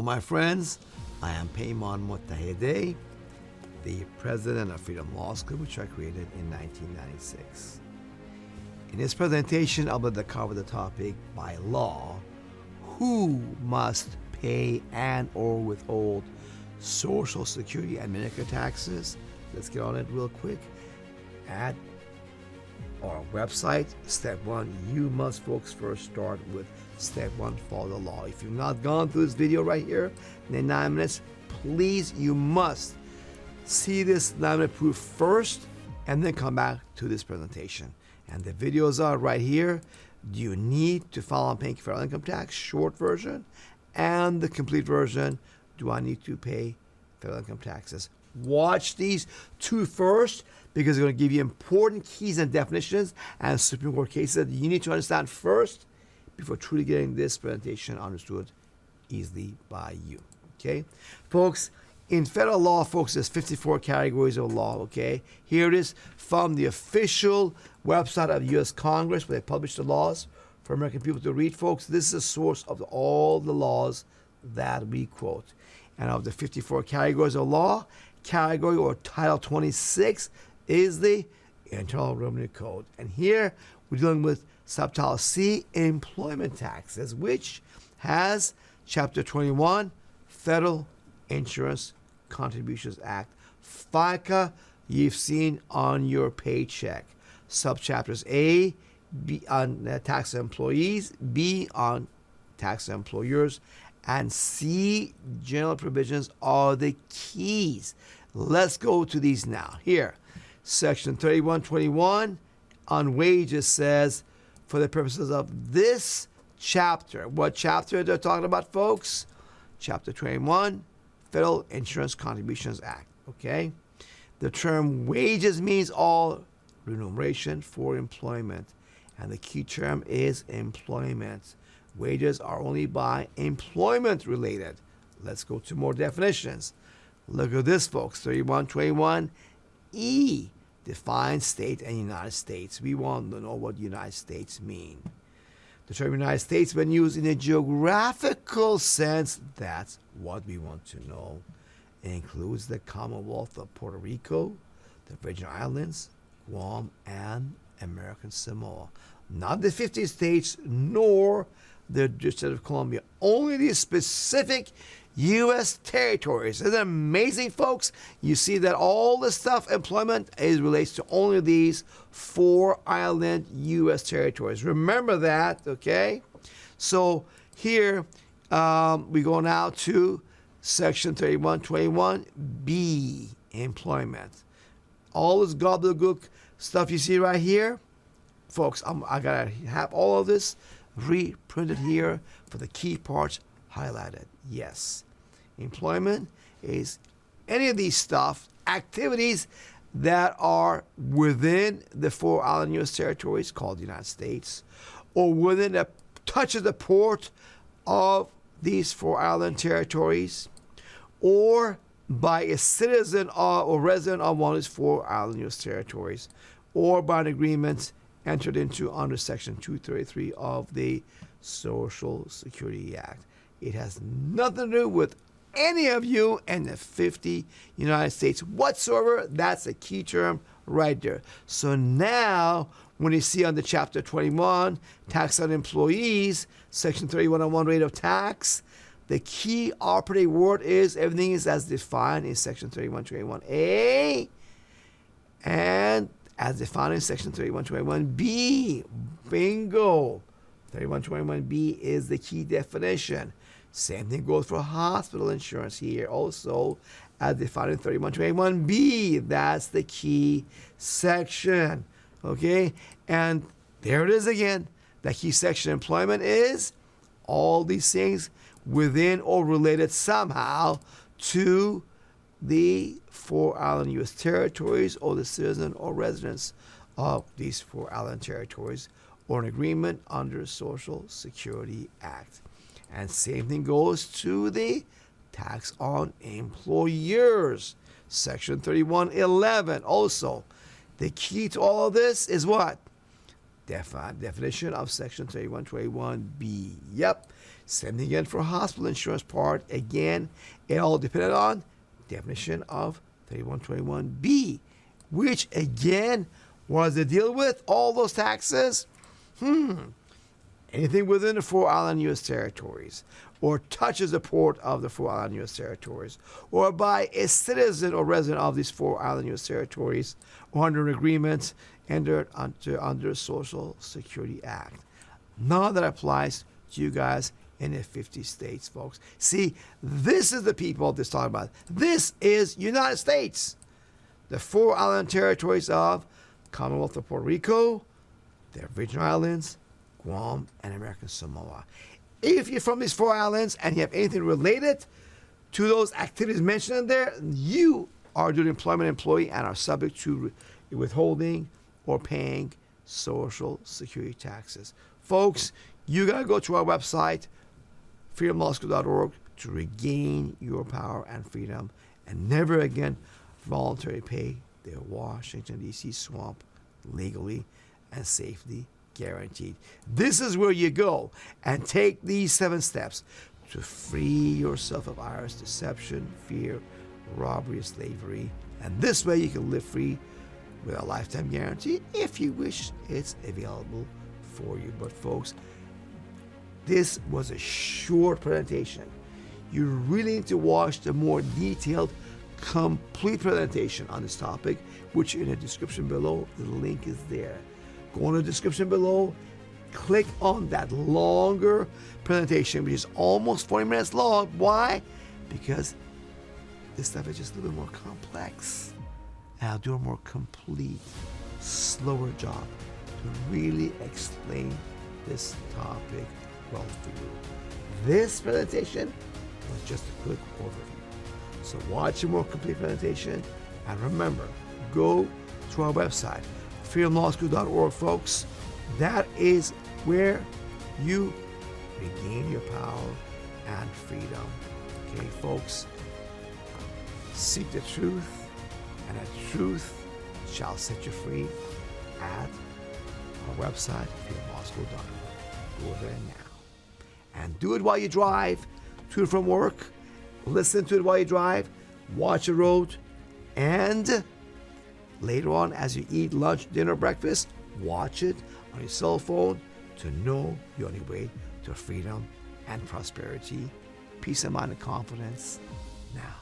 my friends. I am Peymon Mottahedeh, the president of Freedom Law School, which I created in 1996. In this presentation, I'll be able to cover the topic by law: who must pay and or withhold Social Security and Medicare taxes. Let's get on it real quick. At our website, step one, you must, folks, first start with step one, follow the law. If you've not gone through this video right here in 9 minutes, please, you must see this 9-minute proof first and then come back to this presentation. And the videos are right here. Do you need to file on paying federal income tax? Short version. And the complete version. Do I need to pay federal income taxes? Watch these two first, because they're going to give you important keys and definitions and Supreme Court cases that you need to understand first before truly getting this presentation understood easily by you. Okay, folks, in federal law, folks, there's 54 categories of law. Okay, here it is from the official website of the U.S. Congress, where they publish the laws for American people to read. Folks, this is a source of all the laws that we quote. And of the 54 categories of law, category or Title 26 is the Internal Revenue Code. And here we're dealing with Subtitle C, Employment Taxes, which has Chapter 21, Federal Insurance Contributions Act. FICA, you've seen on your paycheck. Subchapters A, B on tax employees, B on tax employers, and C, general provisions are the keys. Let's go to these now. Here, Section 3121 on wages says, for the purposes of this chapter, what chapter they're talking about, folks? Chapter 21, Federal Insurance Contributions Act. Okay? The term wages means all remuneration for employment, and the key term is employment. Wages are only by employment related. Let's go to more definitions. Look at this, folks. 3121E defines state and United States. We want to know what United States mean. The term United States, when used in a geographical sense, that's what we want to know. It includes the Commonwealth of Puerto Rico, the Virgin Islands, Guam, and American Samoa. Not the 50 states, nor the District of Columbia. Only these specific U.S. territories. Isn't it amazing, folks? You see that all the stuff, employment, relates to only these 4 island U.S. territories. Remember that, okay? So here we go now to Section 3121B, employment. All this gobbledygook stuff you see right here, folks, I gotta have all of this reprinted here for the key parts highlighted. Yes, employment is any of these stuff, activities that are within the 4 island U.S. territories called the United States, or within the touch of the port of these 4 island territories, or by a citizen or resident of one of these 4 island U.S. territories, or by an agreement entered into under Section 233 of the Social Security Act. It has nothing to do with any of you in the 50 United States whatsoever. That's a key term right there. So now, when you see under Chapter 21, Tax on Employees, Section 3101, Rate of Tax, the key operative word is everything is as defined in Section 3121A and as defined in Section 3121B. Bingo! 3121B is the key definition. Same thing goes for hospital insurance here also, as defined in 3121B. That's the key section. Okay? And there it is again. The key section, employment, is all these things within or related somehow to the 4 island U.S. territories or the citizen or residents of these 4 island territories, or an agreement under the Social Security Act. And same thing goes to the tax on employers, Section 3111. Also, the key to all of this is what? Definition of Section 3121B. Yep. Same thing again for hospital insurance part. Again, it all depended on definition of 3121B, which again was to deal with all those taxes. Anything within the 4 island U.S. territories, or touches the port of the 4 island U.S. territories, or by a citizen or resident of these 4 island U.S. territories, or under an agreement entered under Social Security Act. None of that applies to you guys in the 50 states, folks. See, this is the people this talking about. This is United States. The 4 island territories of Commonwealth of Puerto Rico, the Virgin Islands, Guam, and American Samoa. If you're from these 4 islands and you have anything related to those activities mentioned in there, you are an employment employee and are subject to withholding or paying Social Security taxes. Folks, you got to go to our website, freedomlawschool.org, to regain your power and freedom and never again voluntarily pay the Washington, D.C. swamp legally and safely guaranteed. This is where you go and take these 7 steps to free yourself of IRS deception, fear, robbery, slavery, and this way you can live free with a lifetime guarantee if you wish. It's available for you. But folks, this was a short presentation. You really need to watch the more detailed, complete presentation on this topic, which in the description below, the link is there. Go in the description below, click on that longer presentation, which is almost 40 minutes long. Why? Because this stuff is just a little bit more complex. And I'll do a more complete, slower job to really explain this topic well for you. This presentation was just a quick overview. So watch a more complete presentation, and remember, go to our website, freedomlawschool.org, folks. That is where you regain your power and freedom. Okay, folks? Seek the truth, and the truth shall set you free at our website, freedomlawschool.org. Go there now. And do it while you drive to and from work. Listen to it while you drive. Watch the road. And later on, as you eat lunch, dinner, breakfast, watch it on your cell phone to know the only way to freedom and prosperity, peace of mind and confidence now.